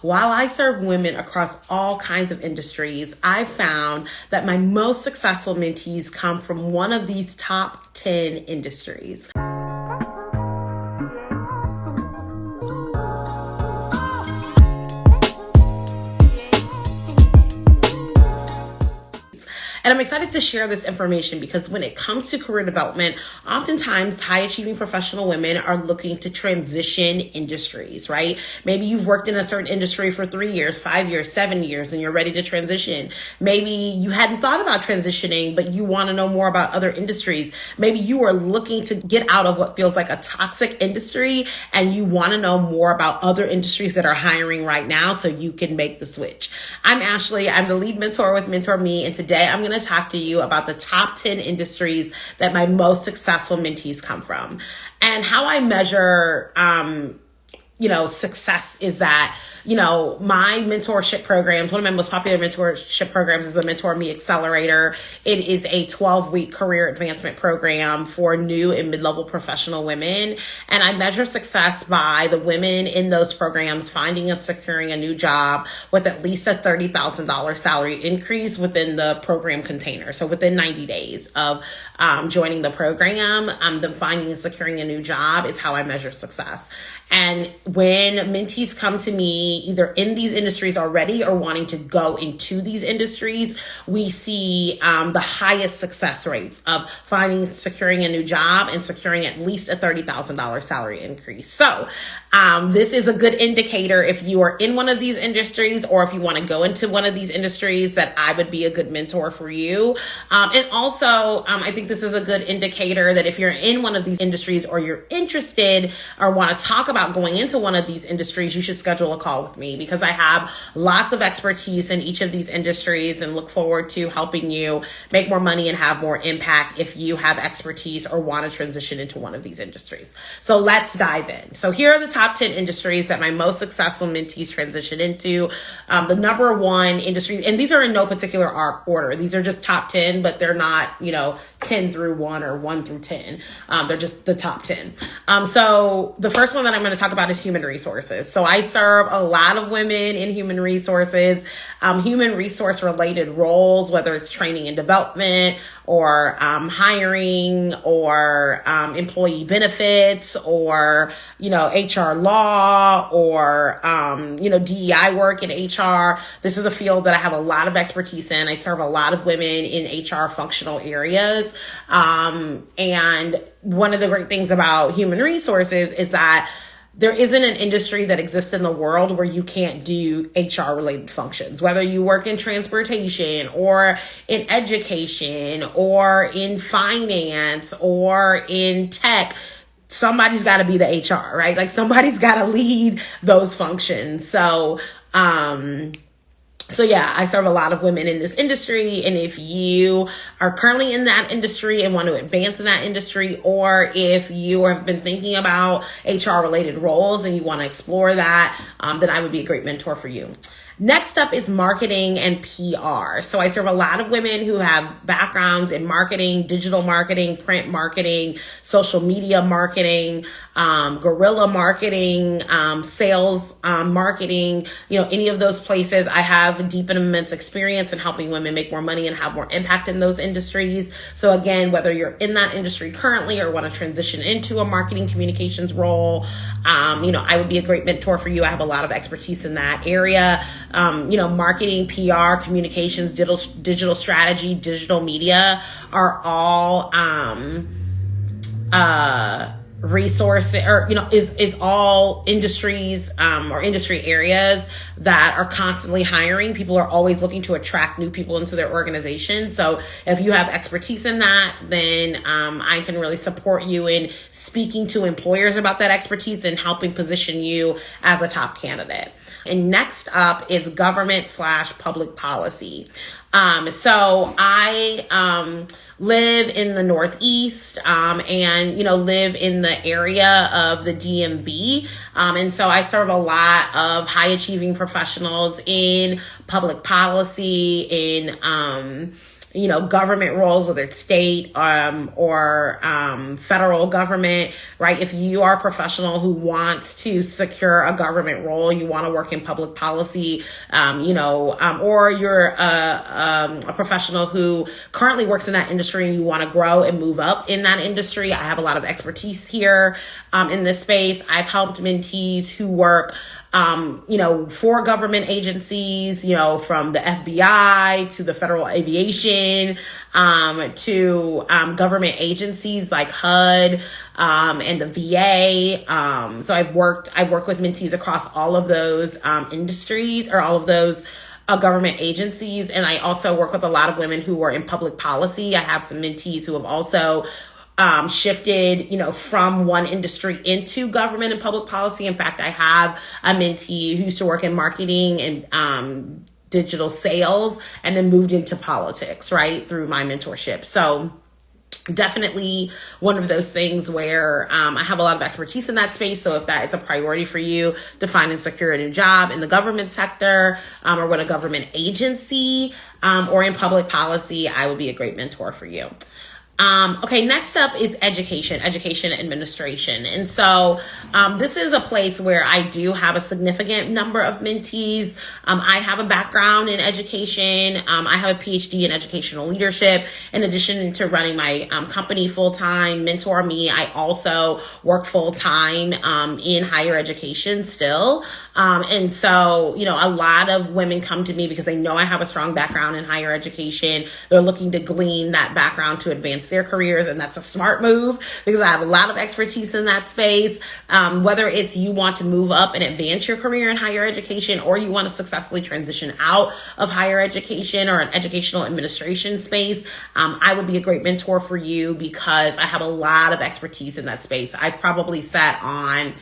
while I serve women across all kinds of industries, I've found that my most successful mentees come from one of these top 10 industries. And I'm excited to share this information because when it comes to career development, oftentimes high achieving professional women are looking to transition industries, right? Maybe you've worked in a certain industry for 3 years, 5 years, 7 years, and you're ready to transition. Maybe you hadn't thought about transitioning, but you want to know more about other industries. Maybe you are looking to get out of what feels like a toxic industry and you want to know more about other industries that are hiring right now so you can make the switch. I'm Ashley. I'm the lead mentor with Mentor Me, and today I'm going to talk to you about the top 10 industries that my most successful mentees come from. And how I measure, success is that, my mentorship programs, one of my most popular mentorship programs is the Mentor Me Accelerator. It is a 12-week career advancement program for new and mid-level professional women. And I measure success by the women in those programs finding and securing a new job with at least a $30,000 salary increase within the program container. So within 90 days of joining the program, them finding and securing a new job is how I measure success. And when mentees come to me, either in these industries already or wanting to go into these industries, we see the highest success rates of finding, securing a new job and securing at least a $30,000 salary increase. So this is a good indicator if you are in one of these industries or if you want to go into one of these industries that I would be a good mentor for you. And also, I think this is a good indicator that if you're in one of these industries or you're interested or want to talk about going into one of these industries, you should schedule a call with me because I have lots of expertise in each of these industries and look forward to helping you make more money and have more impact if you have expertise or want to transition into one of these industries. So let's dive in. So here are the top 10 industries that my most successful mentees transition into. The number one industry, and these are in no particular order. These are just top 10, but they're not, 10 through 1 or 1 through 10. They're just the top 10. So the first one that I'm going to talk about is human resources. So I serve a lot of women in human resources, human resource related roles, whether it's training and development or hiring or employee benefits or, HR law or, DEI work in HR. This is a field that I have a lot of expertise in. I serve a lot of women in HR functional areas. And one of the great things about human resources is that there isn't an industry that exists in the world where you can't do HR related functions, whether you work in transportation or in education or in finance or in tech. Somebody's got to be the HR, right? Like somebody's got to lead those functions. So yeah, I serve a lot of women in this industry. And if you are currently in that industry and want to advance in that industry, or if you have been thinking about HR related roles and you want to explore that, then I would be a great mentor for you. Next up is marketing and PR. So I serve a lot of women who have backgrounds in marketing, digital marketing, print marketing, social media marketing, guerrilla marketing, sales marketing, any of those places. I have deep and immense experience in helping women make more money and have more impact in those industries. So again, whether you're in that industry currently or want to transition into a marketing communications role, I would be a great mentor for you. I have a lot of expertise in that area. Marketing, PR, communications, digital strategy, digital media are all resource or is all industries or industry areas that are constantly hiring. People are always looking to attract new people into their organization. So if you have expertise in that, then I can really support you in speaking to employers about that expertise and helping position you as a top candidate. And next up is government/public policy. So I live in the Northeast and, live in the area of the DMV. And so I serve a lot of high achieving professionals in public policy, in government roles, whether it's state or federal government, right? If you are a professional who wants to secure a government role, you want to work in public policy, or you're a professional who currently works in that industry and you want to grow and move up in that industry, I have a lot of expertise here in this space. I've helped mentees who work for government agencies, from the FBI to the Federal Aviation, to government agencies like HUD, and the VA. So I've worked with mentees across all of those industries, or all of those government agencies. And I also work with a lot of women who are in public policy. I have some mentees who have also shifted, from one industry into government and public policy. In fact, I have a mentee who used to work in marketing and digital sales and then moved into politics, right, through my mentorship. So definitely one of those things where I have a lot of expertise in that space. So if that is a priority for you to find and secure a new job in the government sector, or with a government agency, or in public policy, I would be a great mentor for you. Okay, next up is education administration. And so this is a place where I do have a significant number of mentees. I have a background in education. I have a PhD in educational leadership. In addition to running my company full-time, Mentor Me, I also work full-time in higher education still. And so, a lot of women come to me because they know I have a strong background in higher education. They're looking to glean that background to advance their careers, and that's a smart move because I have a lot of expertise in that space. Whether it's you want to move up and advance your career in higher education, or you want to successfully transition out of higher education or an educational administration space, I would be a great mentor for you because I have a lot of expertise in that space. I probably sat on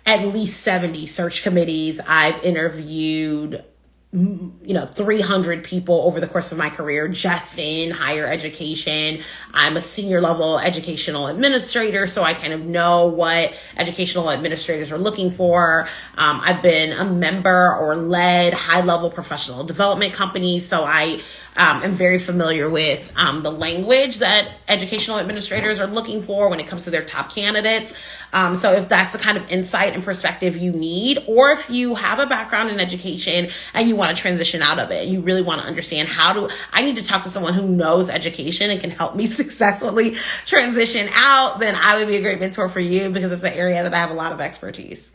at least 70 search committees. I've interviewed 300 people over the course of my career just in higher education. I'm a senior level educational administrator, so I kind of know what educational administrators are looking for. I've been a member or led high level professional development companies, so I am very familiar with the language that educational administrators are looking for when it comes to their top candidates. So if that's the kind of insight and perspective you need, or if you have a background in education and you want to transition out of it, you really want to understand I need to talk to someone who knows education and can help me successfully transition out, then I would be a great mentor for you because it's an area that I have a lot of expertise.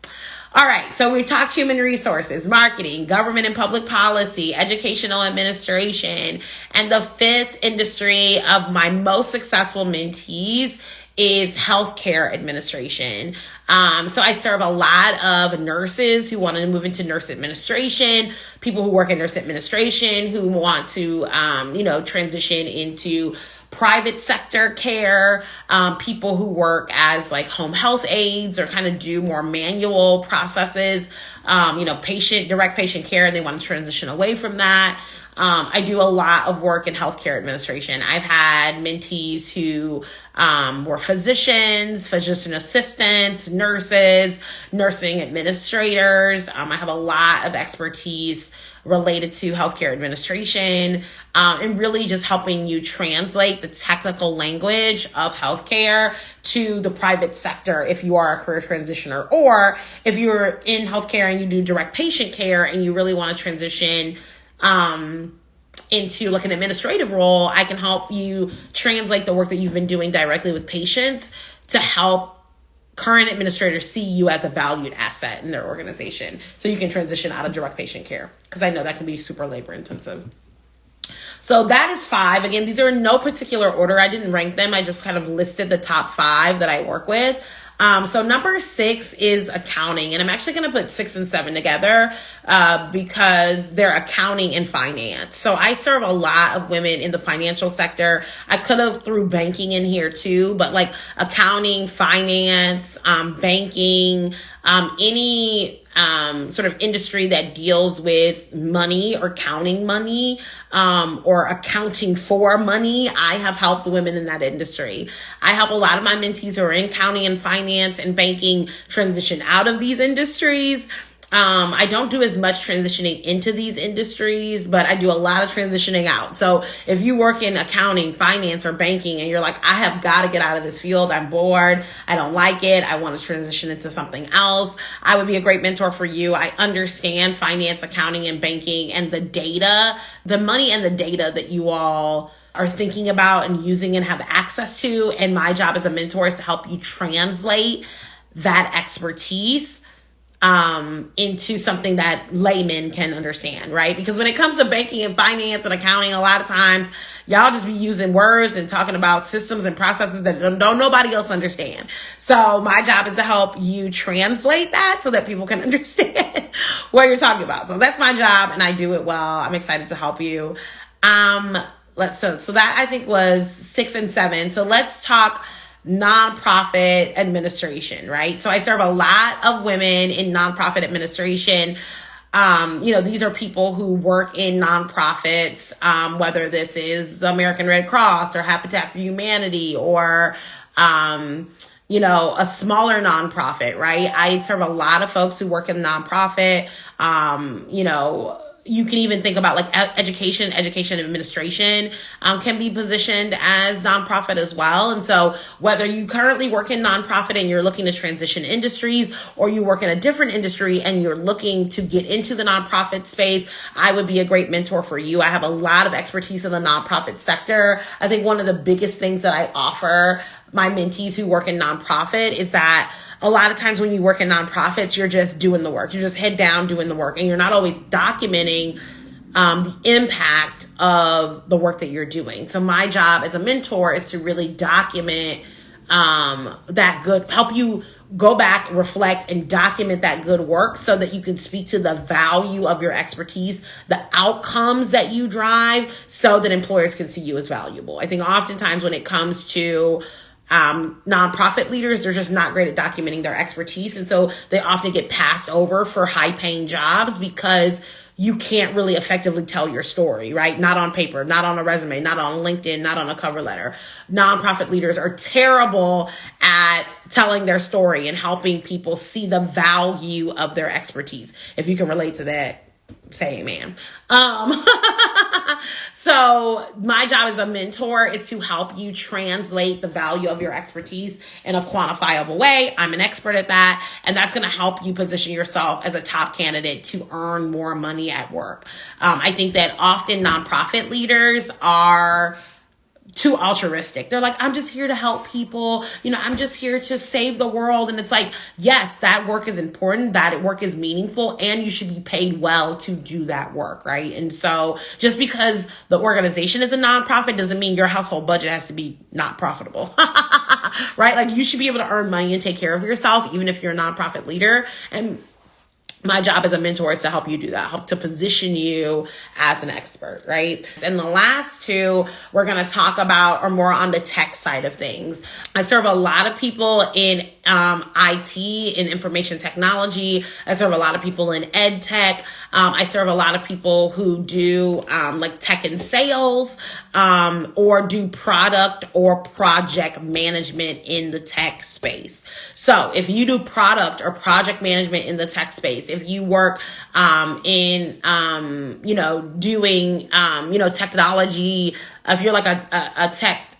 All right, so we talked human resources, marketing, government and public policy, educational administration, and the fifth industry of my most successful mentees is healthcare administration. So I serve a lot of nurses who want to move into nurse administration, people who work in nurse administration who want to, transition into private sector care, people who work as like home health aides or kind of do more manual processes, direct patient care, and they want to transition away from that. I do a lot of work in healthcare administration. I've had mentees who were physicians, physician assistants, nurses, nursing administrators. I have a lot of expertise related to healthcare administration, and really just helping you translate the technical language of healthcare to the private sector if you are a career transitioner, or if you're in healthcare and you do direct patient care and you really want to transition into like an administrative role. I can help you translate the work that you've been doing directly with patients to help current administrators see you as a valued asset in their organization, so you can transition out of direct patient care, because I know that can be super labor intensive. So that is 5. Again, these are in no particular order. I didn't rank them. I just kind of listed the top 5 that I work with. So number 6 is accounting, and I'm actually going to put 6 and 7 together because they're accounting and finance. So I serve a lot of women in the financial sector. I could have threw banking in here too, but like accounting, finance, banking, any sort of industry that deals with money or counting money, or accounting for money. I have helped women in that industry. I help a lot of my mentees who are in accounting and finance and banking transition out of these industries. I don't do as much transitioning into these industries, but I do a lot of transitioning out. So if you work in accounting, finance, or banking, and you're like, I have got to get out of this field, I'm bored, I don't like it, I want to transition into something else, I would be a great mentor for you. I understand finance, accounting, and banking, and the data, the money and the data that you all are thinking about and using and have access to. And my job as a mentor is to help you translate that expertise into something that laymen can understand, right? Because when it comes to banking and finance and accounting, a lot of times y'all just be using words and talking about systems and processes that don't nobody else understand. So my job is to help you translate that so that people can understand what you're talking about. So that's my job, and I do it well. I'm excited to help you. So that I think was 6 and 7. So let's talk nonprofit administration, right? So I serve a lot of women in nonprofit administration. These are people who work in nonprofits, whether this is the American Red Cross or Habitat for Humanity or, a smaller nonprofit, right? I serve a lot of folks who work in nonprofit, you can even think about like education administration can be positioned as nonprofit as well. And so whether you currently work in nonprofit and you're looking to transition industries, or you work in a different industry and you're looking to get into the nonprofit space, I would be a great mentor for you. I have a lot of expertise in the nonprofit sector. I think one of the biggest things that I offer my mentees who work in nonprofit is that a lot of times when you work in nonprofits, you're just doing the work. You're just head down doing the work, and you're not always documenting the impact of the work that you're doing. So my job as a mentor is to really document that good, help you go back, reflect, and document that good work so that you can speak to the value of your expertise, the outcomes that you drive, so that employers can see you as valuable. I think oftentimes when it comes to nonprofit leaders, they're just not great at documenting their expertise. And so they often get passed over for high paying jobs because you can't really effectively tell your story, right? Not on paper, not on a resume, not on LinkedIn, not on a cover letter. Nonprofit leaders are terrible at telling their story and helping people see the value of their expertise. If you can relate to that, say amen. So my job as a mentor is to help you translate the value of your expertise in a quantifiable way. I'm an expert at that, and that's going to help you position yourself as a top candidate to earn more money at work. I think that often nonprofit leaders are too altruistic. They're like, I'm just here to help people. I'm just here to save the world. And it's like, yes, that work is important. That work is meaningful, and you should be paid well to do that work, right? And so just because the organization is a nonprofit doesn't mean your household budget has to be not profitable, right? Like, you should be able to earn money and take care of yourself, even if you're a nonprofit leader. And my job as a mentor is to help you do that, help to position you as an expert, right? And the last two we're going to talk about are more on the tech side of things. I serve a lot of people in IT, in information technology. I serve a lot of people in ed tech. I serve a lot of people who do like tech and sales, or do product or project management in the tech space. So if you do product or project management in the tech space, if you work in doing technology, if you're like a tech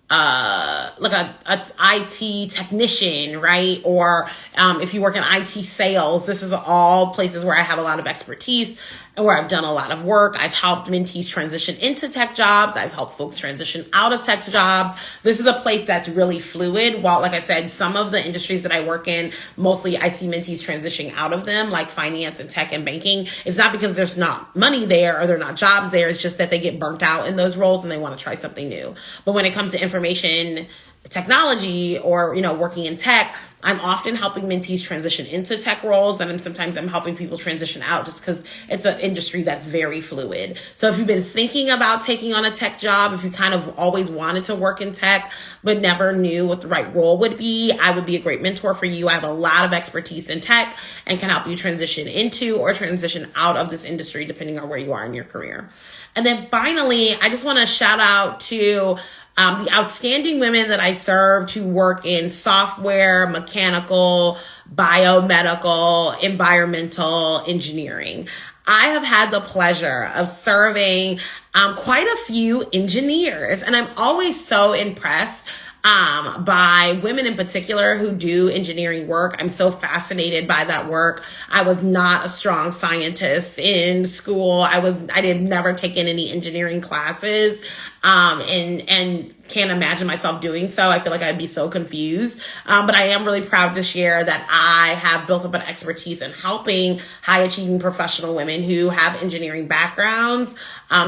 like a IT technician, right? Or if you work in IT sales, this is all places where I have a lot of expertise and where I've done a lot of work. I've helped mentees transition into tech jobs. I've helped folks transition out of tech jobs. This is a place that's really fluid. While, like I said, some of the industries that I work in, mostly I see mentees transitioning out of them, like finance and tech and banking. It's not because there's not money there or there are not jobs there. It's just that they get burnt out in those roles and they want to try something new. But when it comes to information technology or, working in tech, I'm often helping mentees transition into tech roles, and sometimes I'm helping people transition out just because it's an industry that's very fluid. So if you've been thinking about taking on a tech job, if you kind of always wanted to work in tech but never knew what the right role would be, I would be a great mentor for you. I have a lot of expertise in tech and can help you transition into or transition out of this industry depending on where you are in your career. And then finally, I just want to shout out to The outstanding women that I served who work in software, mechanical, biomedical, environmental engineering. I have had the pleasure of serving quite a few engineers, and I'm always so impressed by women in particular who do engineering work. I'm so fascinated by that work. I was not a strong scientist in school. I did never taken any engineering classes, and can't imagine myself doing so. I feel like I'd be so confused. But I am really proud to share that I have built up an expertise in helping high achieving professional women who have engineering backgrounds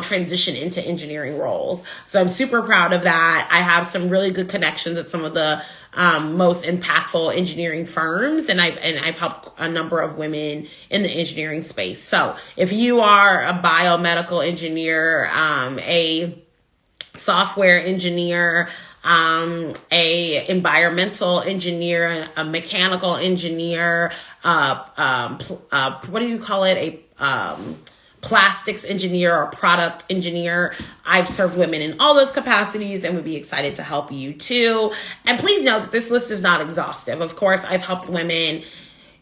transition into engineering roles. So I'm super proud of that. I have some really good connections at some of the most impactful engineering firms, and I've helped a number of women in the engineering space. So if you are a biomedical engineer, a software engineer, a environmental engineer, a mechanical engineer, what do you call it? A plastics engineer or product engineer. I've served women in all those capacities and would be excited to help you too. And please know that this list is not exhaustive. Of course, I've helped women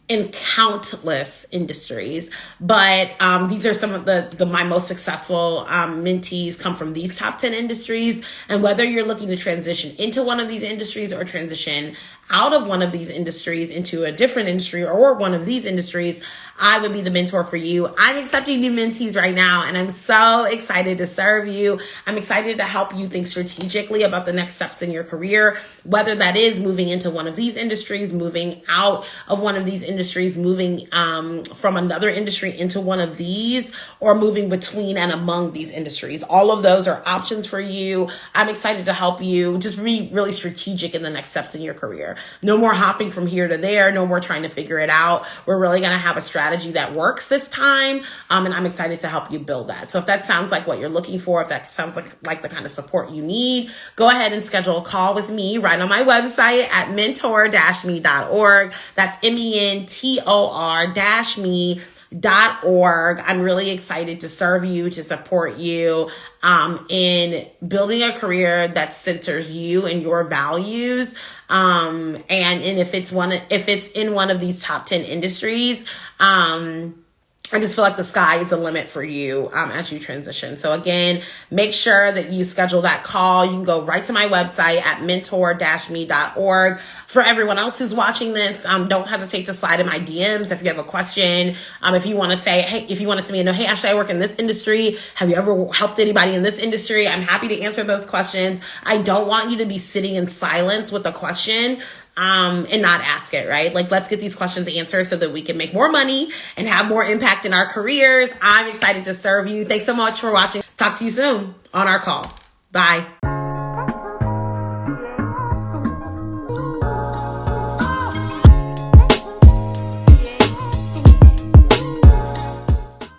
in countless industries, but these are some of my most successful mentees come from these top 10 industries. And whether you're looking to transition into one of these industries or transition out of one of these industries into a different industry or one of these industries, I would be the mentor for you. I'm accepting new mentees right now, and I'm so excited to serve you. I'm excited to help you think strategically about the next steps in your career, whether that is moving into one of these industries, moving out of one of these industries, moving from another industry into one of these, or moving between and among these industries. All of those are options for you. I'm excited to help you just be really strategic in the next steps in your career. No more hopping from here to there. No more trying to figure it out. We're really going to have a strategy that works this time. And I'm excited to help you build that. So if that sounds like what you're looking for, if that sounds like the kind of support you need, go ahead and schedule a call with me right on my website at mentor-me.org. That's mentor-me.org. I'm really excited to serve you, to support you in building a career that centers you and your values. And if it's in one of these top 10 industries, I just feel like the sky is the limit for you as you transition. So again, make sure that you schedule that call. You can go right to my website at mentor-me.org. For everyone else who's watching this, don't hesitate to slide in my DMs if you have a question. If you want to say, hey, if you want to send me a note, hey, Ashley, I work in this industry. Have you ever helped anybody in this industry? I'm happy to answer those questions. I don't want you to be sitting in silence with a question and not ask it, right? Like, let's get these questions answered so that we can make more money and have more impact in our careers. I'm excited to serve you. Thanks so much for watching. Talk to you soon on our call. Bye.